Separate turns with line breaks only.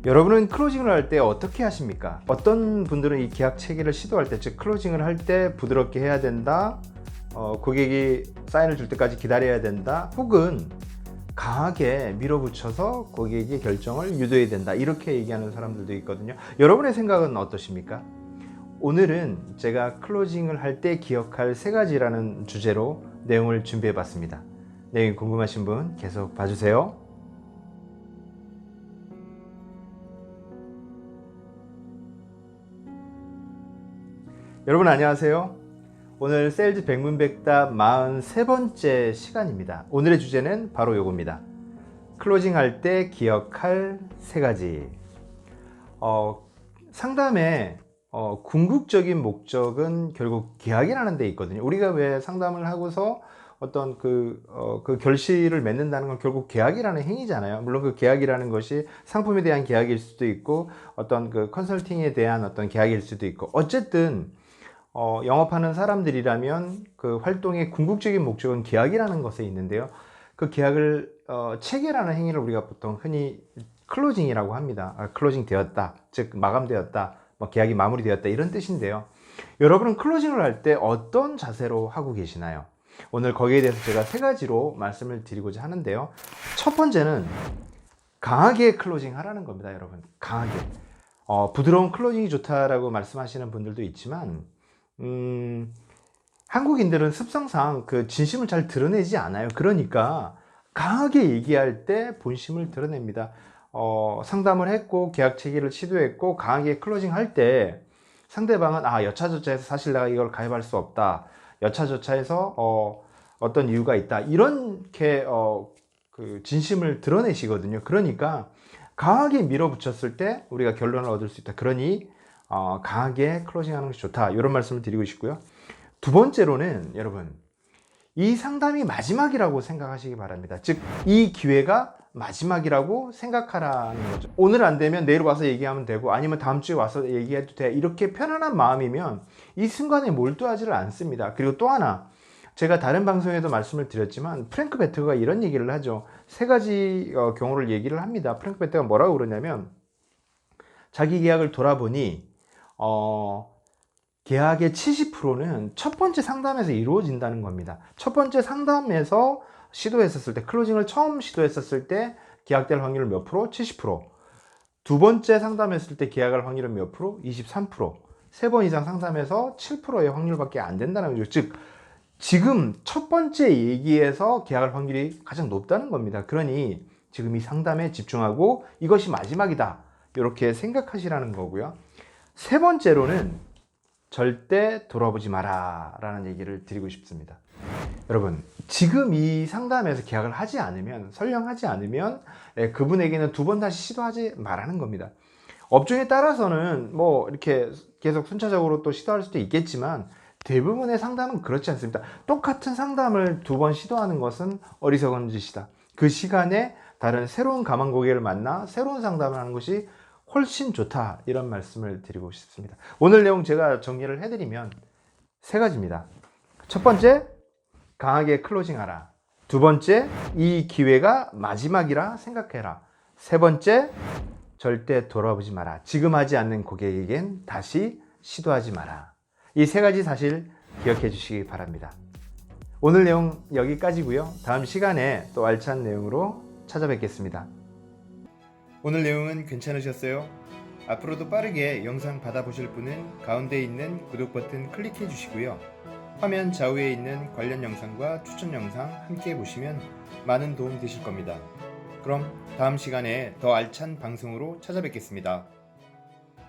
여러분은 클로징을 할 때 어떻게 하십니까? 어떤 분들은 이 계약 체계를 시도할 때, 즉 클로징을 할 때 부드럽게 해야 된다, 고객이 사인을 줄 때까지 기다려야 된다, 혹은 강하게 밀어붙여서 고객의 결정을 유도해야 된다, 이렇게 얘기하는 사람들도 있거든요. 여러분의 생각은 어떠십니까? 오늘은 제가 클로징을 할 때 기억할 3가지라는 주제로 내용을 준비해 봤습니다. 내용이 궁금하신 분 계속 봐주세요. 여러분 안녕하세요. 오늘 세일즈 백문백답 43번째 시간입니다. 오늘의 주제는 바로 요겁니다. 클로징 할 때 기억할 3가지. 상담의 궁극적인 목적은 결국 계약이라는 데 있거든요. 우리가 왜 상담을 하고서 어떤 그 결실을 맺는다는 건 결국 계약이라는 행위잖아요. 물론 그 계약이라는 것이 상품에 대한 계약일 수도 있고 어떤 그 컨설팅에 대한 어떤 계약일 수도 있고, 어쨌든 영업하는 사람들이라면 그 활동의 궁극적인 목적은 계약이라는 것에 있는데요. 그 계약을 체결하는 행위를 우리가 보통 흔히 클로징이라고 합니다. 클로징 되었다, 즉 마감되었다, 계약이 마무리되었다, 이런 뜻인데요. 여러분은 클로징을 할 때 어떤 자세로 하고 계시나요? 오늘 거기에 대해서 제가 3가지로 말씀을 드리고자 하는데요. 첫 번째는 강하게 클로징 하라는 겁니다. 여러분, 강하게. 부드러운 클로징이 좋다라고 말씀하시는 분들도 있지만 한국인들은 습성상 그 진심을 잘 드러내지 않아요. 그러니까 강하게 얘기할 때 본심을 드러냅니다. 상담을 했고 계약 체계를 시도했고 강하게 클로징 할 때 상대방은 여차저차해서 사실 내가 이걸 가입할 수 없다, 여차저차해서 어떤 이유가 있다, 이렇게 그 진심을 드러내시거든요. 그러니까 강하게 밀어붙였을 때 우리가 결론을 얻을 수 있다. 그러니 강하게 클로징하는 것이 좋다, 이런 말씀을 드리고 싶고요. 두 번째로는 여러분, 이 상담이 마지막이라고 생각하시기 바랍니다. 즉 이 기회가 마지막이라고 생각하라는 거죠. 오늘 안 되면 내일 와서 얘기하면 되고, 아니면 다음 주에 와서 얘기해도 돼, 이렇게 편안한 마음이면 이 순간에 몰두하지를 않습니다. 그리고 또 하나, 제가 다른 방송에도 말씀을 드렸지만 프랭크 베트가 이런 얘기를 하죠. 3가지 경우를 얘기를 합니다. 프랭크 베트가 뭐라고 그러냐면, 자기 계약을 돌아보니 계약의 70%는 첫 번째 상담에서 이루어진다는 겁니다. 첫 번째 상담에서 시도했었을 때, 클로징을 처음 시도했었을 때 계약될 확률은 몇 프로? 70%. 두 번째 상담했을 때 계약할 확률은 몇 프로? 23%. 3번 이상 상담해서 7%의 확률밖에 안 된다는 거죠. 즉 지금 첫 번째 얘기에서 계약할 확률이 가장 높다는 겁니다. 그러니 지금 이 상담에 집중하고 이것이 마지막이다, 이렇게 생각하시라는 거고요. 3번째로는 절대 돌아보지 마라 라는 얘기를 드리고 싶습니다. 여러분, 지금 이 상담에서 계약을 하지 않으면, 설령하지 않으면 그분에게는 2번 다시 시도하지 말라는 겁니다. 업종에 따라서는 이렇게 계속 순차적으로 또 시도할 수도 있겠지만 대부분의 상담은 그렇지 않습니다. 똑같은 상담을 2번 시도하는 것은 어리석은 짓이다. 그 시간에 다른 새로운 가망 고객을 만나 새로운 상담을 하는 것이 훨씬 좋다, 이런 말씀을 드리고 싶습니다. 오늘 내용 제가 정리를 해드리면 3가지입니다. 첫 번째, 강하게 클로징하라. 두 번째, 이 기회가 마지막이라 생각해라. 3번째, 절대 돌아보지 마라. 지금 하지 않는 고객에겐 다시 시도하지 마라. 이 3가지 사실 기억해 주시기 바랍니다. 오늘 내용 여기까지고요. 다음 시간에 또 알찬 내용으로 찾아뵙겠습니다. 오늘 내용은 괜찮으셨어요? 앞으로도 빠르게 영상 받아보실 분은 가운데 있는 구독 버튼 클릭해 주시고요. 화면 좌우에 있는 관련 영상과 추천 영상 함께 보시면 많은 도움 되실 겁니다. 그럼 다음 시간에 더 알찬 방송으로 찾아뵙겠습니다.